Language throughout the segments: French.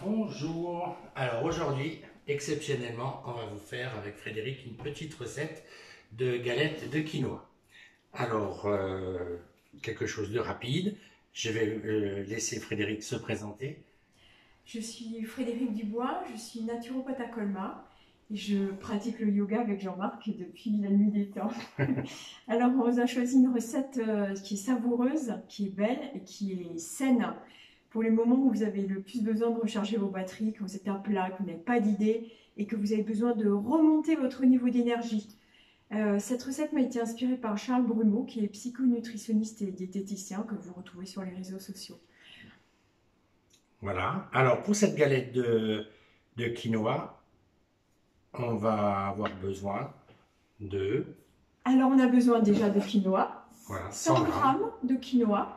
Bonjour. Alors aujourd'hui, exceptionnellement, on va vous faire avec Frédéric une petite recette de galettes de quinoa. Alors, quelque chose de rapide. Je vais laisser Frédéric se présenter. Je suis Frédéric Dubois, je suis naturopathe à Colmar et je pratique le yoga avec Jean-Marc depuis la nuit des temps. Alors on vous a choisi une recette qui est savoureuse, qui est belle et qui est saine pour les moments où vous avez le plus besoin de recharger vos batteries, quand vous êtes à plat, que vous n'avez pas d'idées et que vous avez besoin de remonter votre niveau d'énergie. Cette recette m'a été inspirée par Charles Brumeau, qui est psychonutritionniste et diététicien, que vous retrouvez sur les réseaux sociaux. Voilà. Alors pour cette galette de quinoa, on va avoir besoin de... Alors on a besoin déjà de quinoa, Voilà, 100 g de quinoa.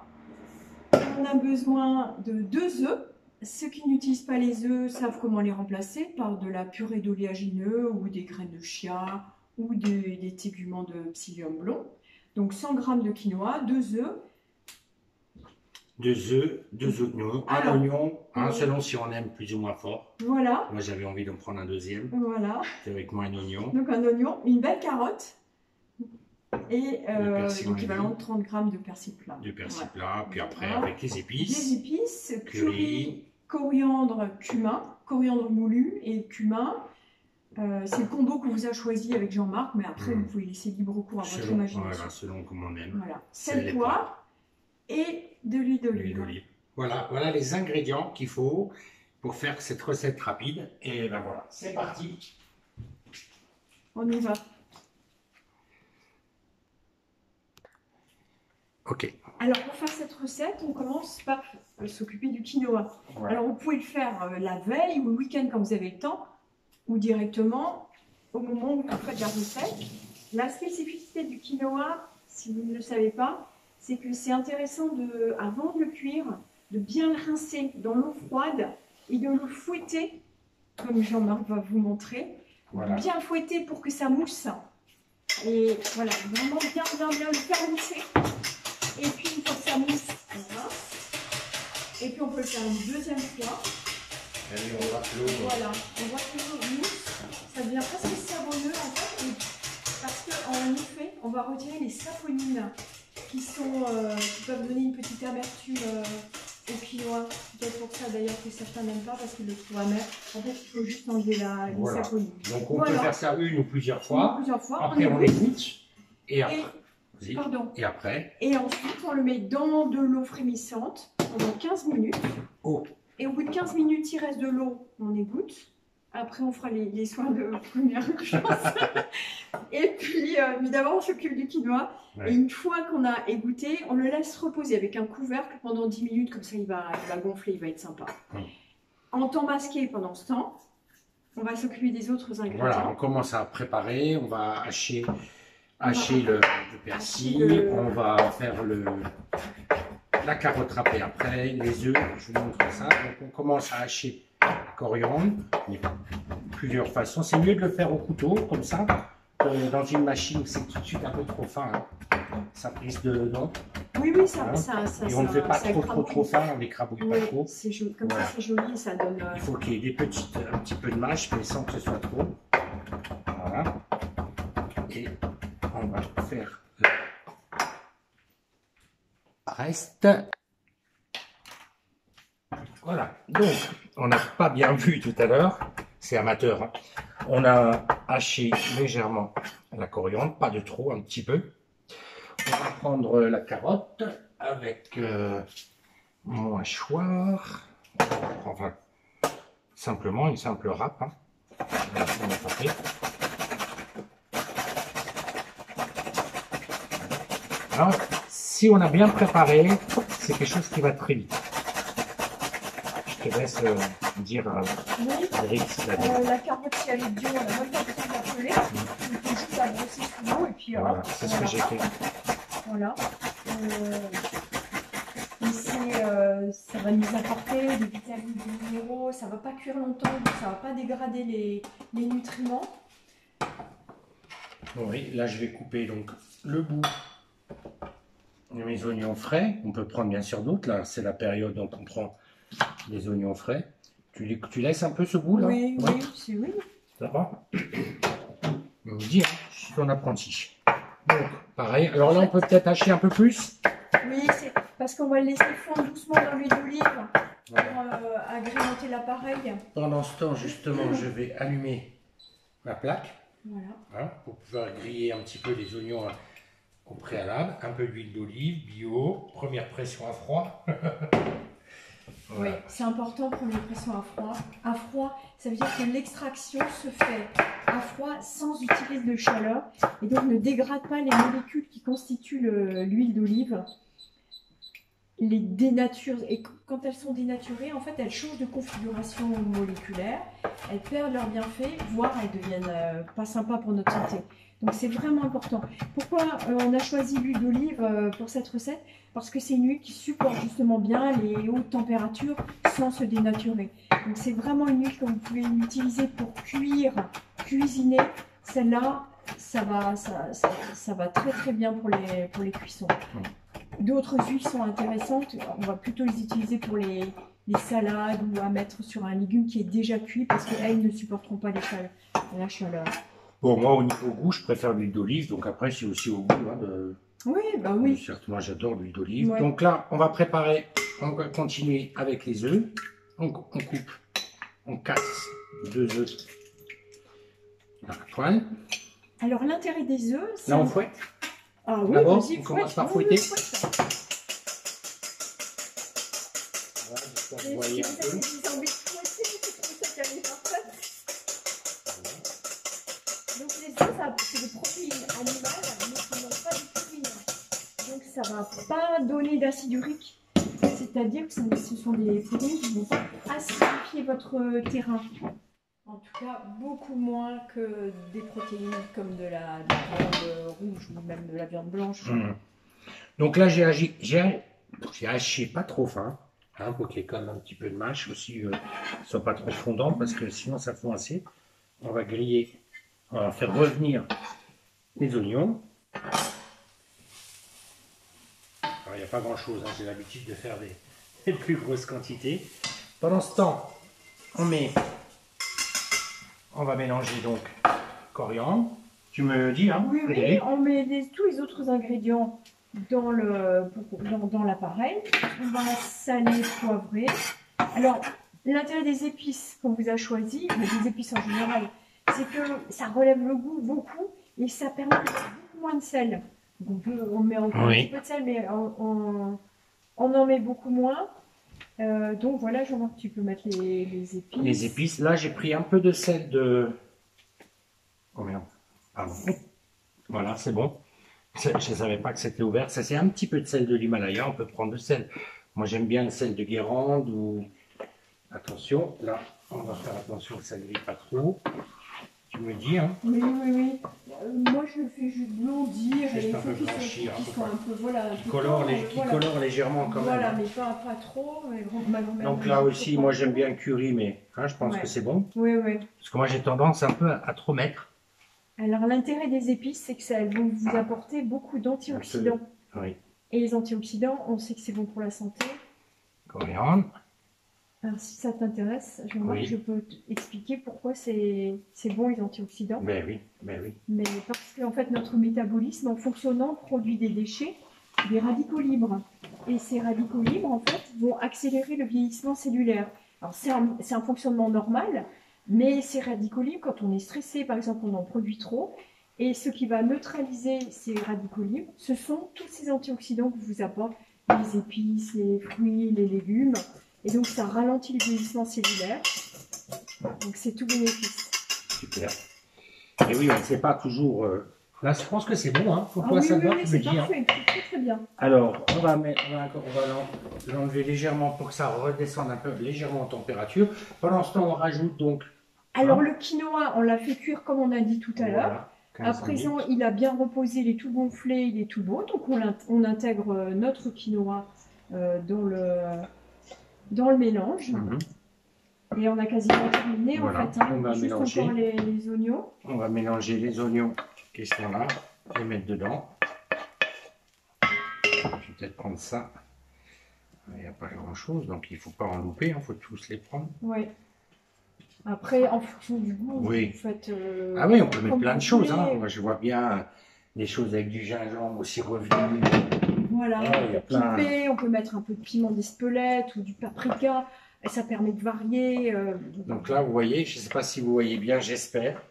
On a besoin de 2 œufs. Ceux qui n'utilisent pas les œufs savent comment les remplacer par de la purée d'oléagineux ou des graines de chia ou des téguments de psyllium blond. Donc 100 g de quinoa, 2 œufs. 2 oignons, un oignon, selon si on aime plus ou moins fort. Voilà. Moi j'avais envie d'en prendre un deuxième. Voilà. Théoriquement un oignon. Donc un oignon, une belle carotte et l'équivalent de 30 g de persil plat. Du persil plat, puis après avec les épices. Des épices, curry, coriandre, cumin, coriandre moulu et cumin. C'est le combo que vous a choisi avec Jean-Marc, mais après vous pouvez laisser libre cours à votre imagination. Voilà, selon comme on aime. Voilà. Sel, poivre et de l'huile d'olive. Voilà les ingrédients qu'il faut pour faire cette recette rapide. Et ben voilà, c'est parti. On y va. Ok. Alors pour faire cette recette, on commence par s'occuper du quinoa. Ouais. Alors vous pouvez le faire la veille ou le week-end quand vous avez le temps, ou directement au moment où vous faites la recette. La spécificité du quinoa, si vous ne le savez pas, c'est que c'est intéressant, avant de le cuire, de bien le rincer dans l'eau froide et de le fouetter, comme Jean-Marc va vous montrer. Voilà. Bien le fouetter pour que ça mousse. Et voilà, vraiment bien le faire mousser. Et puis une fois que ça mousse, voilà. Et puis on peut le faire une deuxième fois. Et on voit que l'eau... Voilà, on voit que l'eau mousse. Ça devient presque savonneux en fait. Parce qu'en effet, on va retirer les saponines qui peuvent donner une petite amertume au quinoa. C'est peut-être pour ça d'ailleurs que certains n'aiment pas, parce qu'ils le trouvent amer. En fait, il faut juste enlever les saponines. Donc on peut faire ça une ou plusieurs fois. Après on égoutte. Et après. Et après. Et ensuite, on le met dans de l'eau frémissante pendant 15 minutes. Oh. Et au bout de 15 minutes, il reste de l'eau, on égoutte. Après, on fera les soins de première urgence. Et puis, évidemment, on s'occupe du quinoa. Ouais. Et une fois qu'on a égoutté, on le laisse reposer avec un couvercle pendant 10 minutes. Comme ça, il va gonfler, il va être sympa. En temps masqué pendant ce temps, on va s'occuper des autres ingrédients. Voilà, on commence à préparer. On va hacher le persil. On va faire la carotte râpée après, les œufs. Je vous montre ça. Donc, on commence à hacher la coriandre, plusieurs façons. C'est mieux de le faire au couteau, comme ça. Dans une machine, c'est tout de suite un peu trop fin. Hein. Ça prise dedans. Oui, ça. Et on ne fait pas trop fin, on l'écrabouille pas trop. Comme ça, c'est joli, ça donne. Il faut qu'il y ait un petit peu de mâche, mais sans que ce soit trop. Voilà. Et on va faire le reste. Voilà. Donc, on n'a pas bien vu tout à l'heure. C'est amateur. Hein. On a haché légèrement la coriandre, pas de trop, un petit peu. On va prendre la carotte avec mon hachoir. Enfin, simplement une simple râpe. Hein. On n'a pas fait. Alors, si on a bien préparé, c'est quelque chose qui va très vite. Je te laisse dire Frédéric si la carotte, si elle est bio, on n'a même pas besoin de la peler. Il faut juste la brosser sous l'eau et puis voilà, c'est ce que j'ai fait. Voilà. Ça va nous apporter des vitamines, des minéraux, ça ne va pas cuire longtemps, donc ça ne va pas dégrader les nutriments. Oui, là je vais couper donc le bout de mes oignons frais. On peut prendre bien sûr d'autres, là c'est la période dont on prend les oignons frais. Tu laisses un peu ce goût là? Oui, Ouais. oui, c'est oui. Ça va? On me dit, hein, je suis ton apprenti. Donc, pareil. Alors là, on peut peut-être hacher un peu plus. Oui, c'est parce qu'on va le laisser fondre doucement dans l'huile d'olive Voilà. pour agrémenter l'appareil. Pendant ce temps, justement, je vais allumer ma plaque. Voilà. Hein, pour pouvoir griller un petit peu les oignons au préalable. Un peu d'huile d'olive, bio, première pression à froid. Oui, c'est important pour les pressions à froid. À froid, ça veut dire que l'extraction se fait à froid sans utiliser de chaleur et donc ne dégrade pas les molécules qui constituent l'huile d'olive. Les dénature, et quand elles sont dénaturées, en fait, elles changent de configuration moléculaire, elles perdent leurs bienfaits, voire elles deviennent pas sympas pour notre santé. Donc c'est vraiment important. Pourquoi on a choisi l'huile d'olive pour cette recette? Parce que c'est une huile qui supporte justement bien les hautes températures sans se dénaturer. Donc c'est vraiment une huile que vous pouvez utiliser pour cuire, cuisiner. Celle-là, ça va très très bien pour les cuissons. D'autres huiles sont intéressantes, on va plutôt les utiliser pour les salades ou à mettre sur un légume qui est déjà cuit parce qu'elles ne supporteront pas la chaleur. Bon, moi, au niveau goût, je préfère l'huile d'olive, donc après, c'est aussi au goût. Hein, Oui, bah oui. Certes, moi, j'adore l'huile d'olive. Ouais. Donc là, on va continuer avec les œufs. On coupe, on casse 2 œufs à la poêle. Alors, l'intérêt des œufs, c'est... Là, on fouette. Ah oui, d'abord, vas-y, on commence par fouette. fouetter. Voilà, j'espère que vous voyez un peu. Donc les œufs, c'est des protéines animales, mais qui n'ont pas de purine. Donc ça ne va pas donner d'acide urique. C'est-à-dire que ce sont des protéines qui ne vont pas acidifier votre terrain. En tout cas, beaucoup moins que des protéines comme de la viande rouge ou même de la viande blanche. Donc là, j'ai haché pas trop fin, hein, pour qu'il y ait quand même un petit peu de mâche aussi, soit pas trop fondant, parce que sinon ça fond assez. On va griller, on va faire revenir les oignons. Alors, il n'y a pas grand chose, hein, j'ai l'habitude de faire des plus grosses quantités. Pendant ce temps, on va mélanger donc coriandre. Tu me dis, hein? Oui, oui, on met tous les autres ingrédients dans l'appareil. On va saler, poivrer. Alors, l'intérêt des épices qu'on vous a choisi, mais des épices en général, c'est que ça relève le goût beaucoup et ça permet de faire beaucoup moins de sel. Donc on met encore un petit peu de sel, mais on en met beaucoup moins. Donc voilà, Jean-Marc, tu peux mettre les épices. Les épices, là j'ai pris un peu de sel de... Oh merde, pardon. Voilà, c'est bon. Je ne savais pas que c'était ouvert. Ça, c'est un petit peu de sel de l'Himalaya. On peut prendre le sel. Moi, j'aime bien le sel de Guérande ou... Attention, là, on va faire attention que ça ne grille pas trop. Tu me dis, hein? Oui, oui, oui. Moi, je le fais juste blondir. Juste un peu blanchir. Qui colore légèrement quand même. Voilà, mais pas trop. Donc là aussi, moi, j'aime bien le curry, mais hein, je pense que c'est bon. Oui, oui. Parce que moi, j'ai tendance un peu à trop mettre. Alors, l'intérêt des épices, c'est que ça vont vous apporter beaucoup d'antioxydants. Oui. Et les antioxydants, on sait que c'est bon pour la santé. Coriandre. Alors, si ça t'intéresse, Jean-Marc, je peux t'expliquer pourquoi c'est bon les antioxydants. Ben oui, ben oui. Mais parce qu'en fait, notre métabolisme, en fonctionnant, produit des déchets, des radicaux libres. Et ces radicaux libres, en fait, vont accélérer le vieillissement cellulaire. Alors, c'est un fonctionnement normal, mais ces radicaux libres, quand on est stressé, par exemple, on en produit trop. Et ce qui va neutraliser ces radicaux libres, ce sont tous ces antioxydants que vous apportent les épices, les fruits, les légumes. Et donc, ça ralentit le vieillissement cellulaire. Donc, c'est tout bénéfice. Super. Et oui, on ne sait pas toujours... Là, je pense que c'est bon. Hein. Pourquoi oui, ça oui, doit oui, me c'est dire. parfait. C'est très, très bien. Alors, on va l'enlever légèrement pour que ça redescende un peu légèrement en température. Pendant ce temps, on rajoute donc... Alors, le quinoa, on l'a fait cuire comme on a dit tout à l'heure. À présent, il a bien reposé, il est tout gonflé, il est tout beau. Donc, on intègre notre quinoa dans le mélange. Et on a quasiment terminé en fait. Hein. On va juste mélanger. encore les oignons. On va mélanger les oignons qui sont là, les mettre dedans. Je vais peut-être prendre ça. Il n'y a pas grand chose, donc il ne faut pas en louper, il faut tous les prendre. Ouais. Après, en fonction du goût, Oui. vous faites. Ah oui, on peut mettre comme plein de vous choses. Hein. voulez. Moi, je vois bien des choses avec du gingembre aussi revenu. Voilà, Ah, il y a plein. pipé, on peut mettre un peu de piment d'Espelette ou du paprika. Et ça permet de varier. Donc là, vous voyez, je ne sais pas si vous voyez bien, j'espère,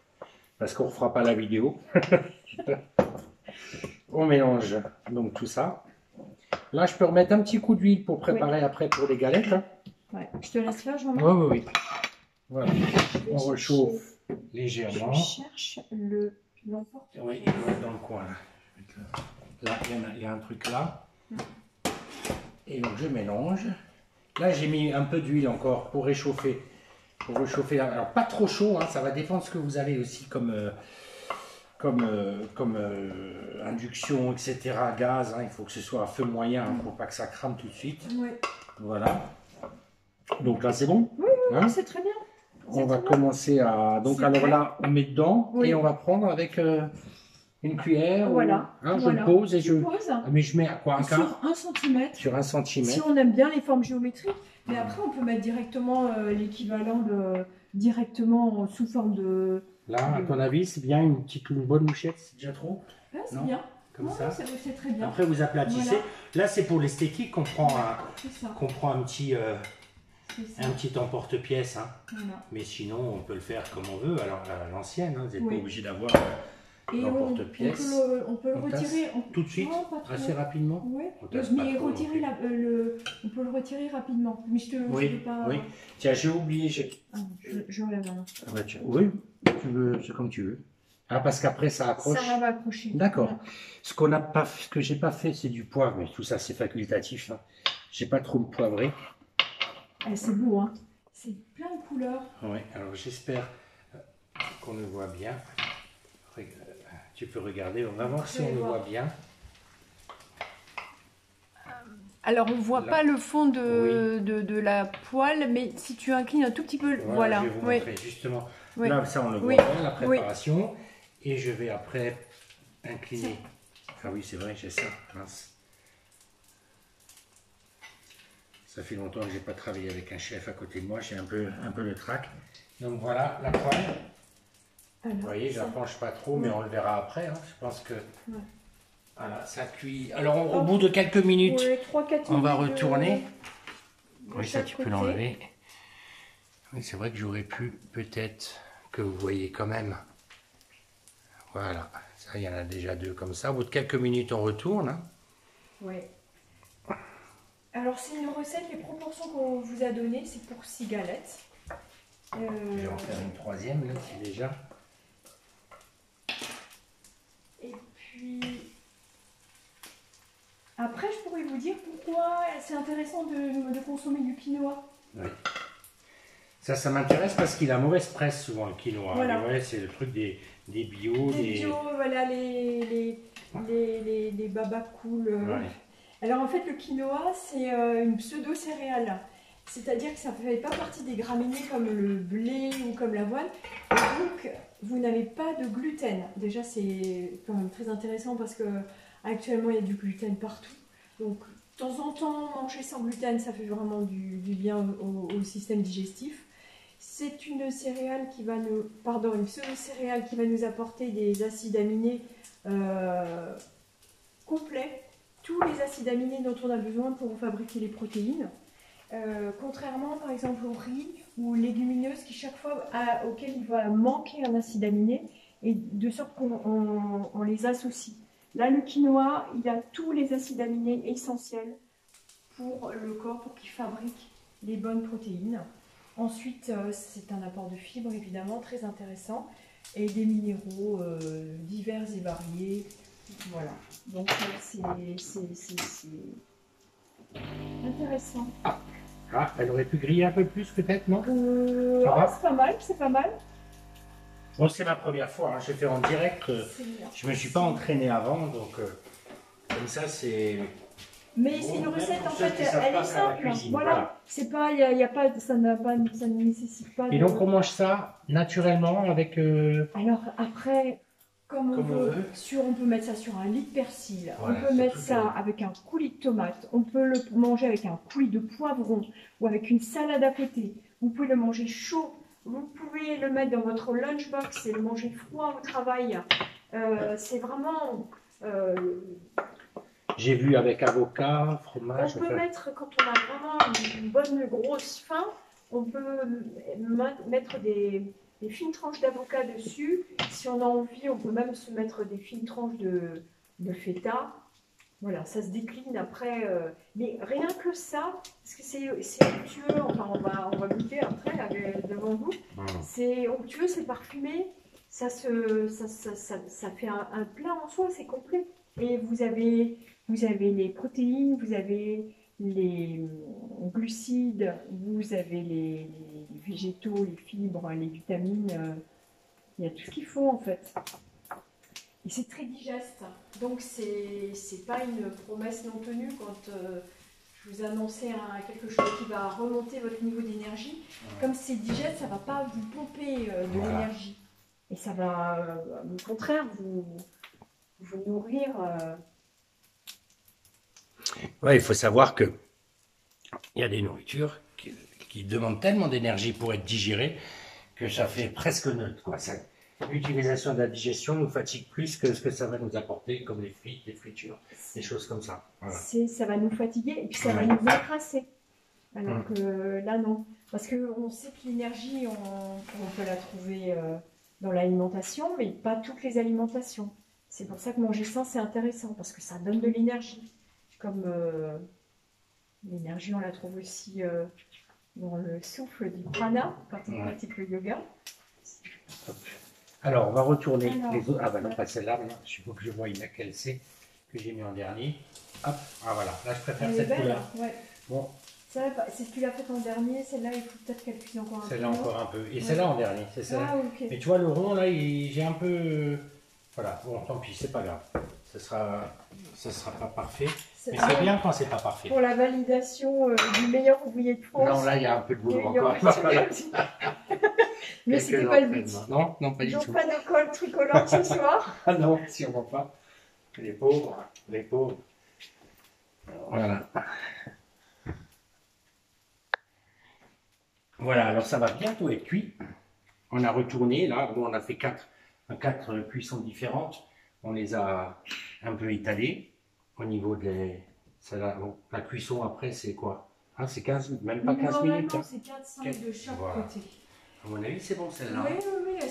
parce qu'on ne refera pas la vidéo. On mélange donc tout ça. Là, je peux remettre un petit coup d'huile pour préparer après pour les galettes. Hein. Ouais. Je te laisse faire, Jean-Marc. Oui, oui, oui. Voilà. On rechauffe légèrement. Je cherche l'emporte. Oui, on va être dans le coin. Là, il y a un truc là. Et donc, je mélange. Là, j'ai mis un peu d'huile encore pour réchauffer. Pour réchauffer. Alors, pas trop chaud, hein, ça va dépendre de ce que vous avez aussi comme induction, etc. Gaz. Hein, il faut que ce soit à feu moyen hein, pour pas que ça crame tout de suite. Oui. Voilà. Donc là, c'est bon. Oui, hein c'est très bien. On va commencer à. Donc, alors là, on met dedans et on va prendre avec une cuillère. Voilà. Hein, je voilà. le pose et tu poses Mais je mets à quoi un quart sur 1 cm. Sur 1 cm. Si on aime bien les formes géométriques. Mais après, on peut mettre directement l'équivalent directement sous forme de. Là, à ton avis, c'est bien une bonne mouchette, c'est déjà trop? Ouais, c'est Non. bien. Comme Non, ça. c'est très bien. Après, vous aplatissez. Voilà. Là, c'est pour l'esthétique qu'on prend, C'est ça. un petit, C'est ça. un petit emporte-pièce. Hein. Voilà. Mais sinon, on peut le faire comme on veut. Alors, à l'ancienne, hein, vous n'êtes pas obligé d'avoir Et l'emporte-pièce. on peut le retirer Tout de suite, Non, pas trop. assez rapidement. Oui, On tasse mais pas trop retirer non on peut le retirer rapidement. Mais je Oui, vais pas. oui. Tiens, j'ai oublié. Ah, je relève la main. Ah bah, tiens, oui, tu veux, c'est comme tu veux. Ah, parce qu'après, ça accroche. Ça va accrocher. D'accord. Voilà. Ce que j'ai pas fait, c'est du poivre, mais tout ça, c'est facultatif. Hein. J'ai pas trop le poivré. C'est beau, hein. C'est plein de couleurs. Oui, alors j'espère qu'on le voit bien. Tu peux regarder, on va voir si on le voit bien. Alors, on ne voit pas le fond de la poêle, mais si tu inclines un tout petit peu, voilà. Je vais vous montrer, justement. Oui. Là, ça, on le voit bien, la préparation. Et je vais après incliner. Ah oui, c'est vrai, j'ai ça. Mince. Ça fait longtemps que je n'ai pas travaillé avec un chef à côté de moi, j'ai un peu le trac. Donc voilà, la poêle. Alors, vous voyez, je ne la penche pas trop, mais on le verra après. Hein. Je pense que voilà, ça cuit. Alors, au bout de quelques minutes, 3-4 on va minutes retourner. de Oui, ça, chaque tu peux côté. l'enlever. Oui, c'est vrai que j'aurais pu, peut-être, que vous voyez quand même. Voilà, ça, il y en a déjà 2 comme ça. Au bout de quelques minutes, on retourne. Hein. Oui. Alors, c'est une recette, les proportions qu'on vous a données, c'est pour 6 galettes. Je vais en faire une 3e, là, c'est déjà. Et puis, après, je pourrais vous dire pourquoi c'est intéressant de consommer du quinoa. Oui. Ça m'intéresse parce qu'il a mauvaise presse souvent, le quinoa. Voilà. Ouais, c'est le truc des bio. Les bio, voilà, les baba cool. Ouais. Alors en fait, le quinoa, c'est une pseudo-céréale. C'est-à-dire que ça ne fait pas partie des graminées comme le blé ou comme l'avoine. Et donc, vous n'avez pas de gluten. Déjà, c'est quand même très intéressant parce que actuellement, il y a du gluten partout. Donc, de temps en temps, manger sans gluten, ça fait vraiment du bien au système digestif. C'est une céréale qui va nous, une pseudo-céréale qui va nous apporter des acides aminés complets, tous les acides aminés dont on a besoin pour fabriquer les protéines. Contrairement par exemple au riz ou aux légumineuses qui chaque fois auquel il va manquer un acide aminé et de sorte qu'on les associe. Là le quinoa, il a tous les acides aminés essentiels pour le corps pour qu'il fabrique les bonnes protéines. Ensuite c'est un apport de fibres évidemment très intéressant et des minéraux divers et variés. Voilà, donc c'est intéressant. Ah, elle aurait pu griller un peu plus peut-être, non? C'est pas mal, c'est pas mal. Bon, c'est ma première fois, hein. J'ai fait en direct. Je me suis pas entraîné avant, donc comme ça c'est... Mais bon, c'est une recette en fait, elle est simple. Voilà, c'est pas, y a pas, ça ne nécessite pas. Et donc on mange ça naturellement avec. Alors après, comme on veut, on peut mettre ça sur un lit de persil, voilà, on peut mettre ça avec un coulis de tomate, on peut le manger avec un coulis de poivron ou avec une salade à côté. Vous pouvez le manger chaud Vous pouvez le mettre dans votre lunchbox et le manger froid au travail. C'est vraiment... J'ai vu avec avocat, on fromage. peut mettre, quand on a vraiment une bonne grosse faim, on peut mettre des fines tranches d'avocat dessus. Si on a envie, on peut même se mettre des fines tranches de feta. Voilà, ça se décline après. Mais rien que ça, parce que c'est onctueux, enfin on va goûter après là, devant vous. C'est onctueux, c'est parfumé, ça fait un plat en soi, c'est complet. Et vous avez les protéines, vous avez les glucides, vous avez les végétaux, les fibres, les vitamines. Il y a tout ce qu'il faut en fait. Et c'est très digeste. Donc c'est pas une promesse non tenue quand je vous annonçais quelque chose qui va remonter votre niveau d'énergie. Comme c'est digeste, ça va pas vous pomper de l'énergie. Et ça va au contraire vous nourrir. Ouais, il faut savoir que il y a des nourritures qui demandent tellement d'énergie pour être digérées que ça fait presque neutre, quoi. L'utilisation de la digestion nous fatigue plus que ce que ça va nous apporter, comme les frites, les fritures, des choses comme ça. Voilà. Ça va nous fatiguer et puis ça va nous encrasser. Alors que là, non. Parce qu'on sait que l'énergie, on peut la trouver dans l'alimentation, mais pas toutes les alimentations. C'est pour ça que manger sain, c'est intéressant, parce que ça donne de l'énergie. Comme l'énergie, on la trouve aussi dans le souffle du prana, quand on pratique le yoga. Alors, on va retourner les autres. Ah ben non, pas celle-là, il faut que je voie laquelle c'est que j'ai mis en dernier. Hop, ah voilà, là je préfère cette couleur. Ouais. Bon. Si tu l'as faite en dernier, celle-là, il faut peut-être qu'elle cuise encore un peu. Celle-là encore un peu. Et celle-là en dernier, c'est ça. Ah, ok. Mais tu vois, le rond, là, j'ai un peu... Voilà, bon, tant pis, c'est pas grave. Ça sera pas parfait. Mais c'est bien quand c'est pas parfait. Pour la validation du meilleur ouvrier de France. Non, là, il y a un peu de boulot encore. Mais c'était pas le but. Non, non, pas du tout. Donc pas de colle tricolore ce soir. Ah non, sûrement pas. Les pauvres, les pauvres. Voilà. Voilà, alors ça va bientôt être cuit. On a retourné, là, bon, on a fait quatre cuissons différentes. On les a un peu étalées au niveau de la cuisson après, c'est quoi? Ah, c'est 15, même pas 15 minutes. Non, c'est 4-5 de chaque côté. À mon avis, c'est bon celle-là. Oui, elles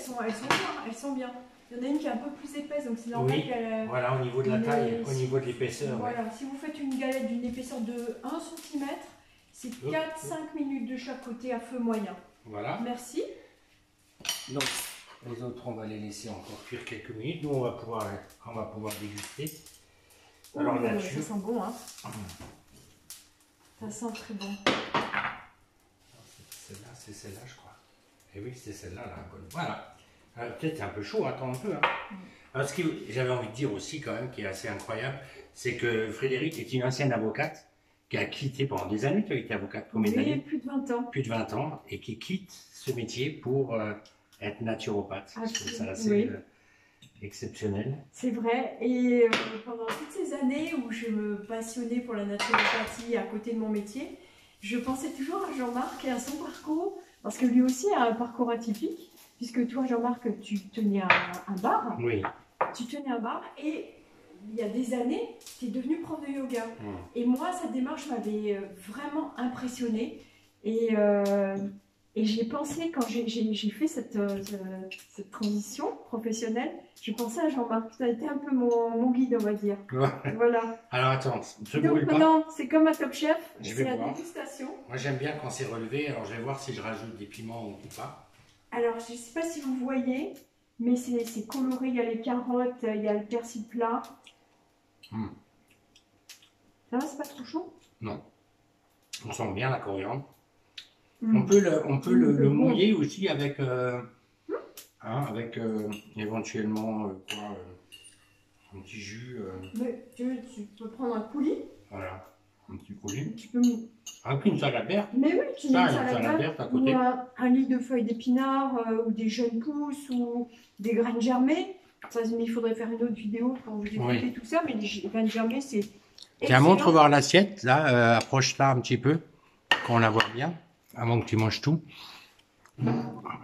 sont bien. Il y en a une qui est un peu plus épaisse, donc c'est normal qu'elle... Voilà, au niveau de la taille, au niveau de l'épaisseur. Voilà, si vous faites une galette d'une épaisseur de 1 cm, c'est 4-5 minutes de chaque côté à feu moyen. Voilà. Merci. Donc, les autres, on va les laisser encore cuire quelques minutes. Nous, on va pouvoir déguster. Alors, nature. Ça sent bon, hein. Ça sent très bon. C'est celle-là, je crois. Et oui, c'est celle-là, la bonne. Voilà. Peut-être un peu chaud, attends un peu. Hein. Alors, ce que j'avais envie de dire aussi, quand même, qui est assez incroyable, c'est que Frédéric est une ancienne avocate qui a quitté pendant des années. Tu as été avocate combien d'années? Plus de 20 ans. Plus de 20 ans, et qui quitte ce métier pour être naturopathe. C'est assez exceptionnel. C'est vrai. Et pendant toutes ces années où je me passionnais pour la naturopathie à côté de mon métier, je pensais toujours à Jean-Marc et à son parcours, parce que lui aussi a un parcours atypique, puisque toi, Jean-Marc, tu tenais un bar. Oui. Tu tenais un bar et il y a des années, tu es devenu prof de yoga. Et moi, cette démarche m'avait vraiment impressionnée. Et j'ai pensé, quand j'ai fait cette transition professionnelle, j'ai pensé à Jean-Marc. Ça a été un peu mon guide, on va dire. Ouais. Voilà. Alors attends, ne brûle pas. Non, c'est comme à Top Chef, c'est la dégustation. Moi j'aime bien quand c'est relevé, alors je vais voir si je rajoute des piments ou pas. Alors je ne sais pas si vous voyez, mais c'est coloré, il y a les carottes, il y a le persil plat. Ça va, c'est pas trop chaud? Non. On sent bien la coriandre. On peut le mouiller aussi avec, avec éventuellement un petit jus. Mais tu peux prendre un coulis. Voilà, un petit coulis. Tu peux... Avec une salade verte. Mais oui, tu mets une salade verte à côté. Ou un lit de feuilles d'épinards, ou des jeunes pousses, ou des graines germées. Ça, mais il faudrait faire une autre vidéo pour vous expliquer tout ça, mais les graines germées, c'est... Tiens, montre voir l'assiette, là, approche-la un petit peu, qu'on la voit bien, avant que tu manges tout.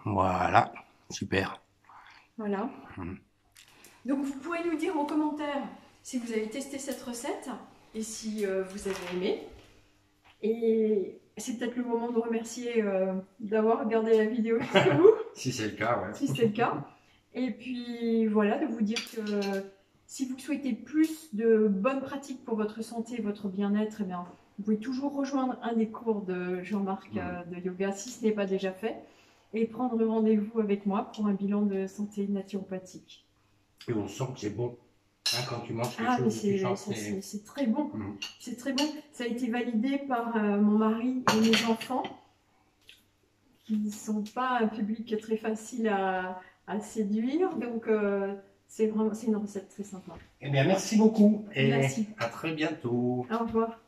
Voilà, super. Voilà. Donc vous pourrez nous dire en commentaire si vous avez testé cette recette et si vous avez aimé. Et c'est peut-être le moment de remercier d'avoir regardé la vidéo jusqu'au bout. Si c'est le cas, ouais. Si c'est le cas. Et puis voilà, de vous dire que si vous souhaitez plus de bonnes pratiques pour votre santé et votre bien-être, eh bien, vous pouvez toujours rejoindre un des cours de Jean-Marc de yoga si ce n'est pas déjà fait et prendre rendez-vous avec moi pour un bilan de santé naturopathique. Et on sent que c'est bon. Hein, quand tu manges quelque Ah, mais chose, tu sens que c'est très bon. C'est très bon. Ça a été validé par mon mari et mes enfants, qui ne sont pas un public très facile à séduire. Donc, c'est une recette très sympa. Eh bien, merci beaucoup et Merci. à très bientôt. Au revoir.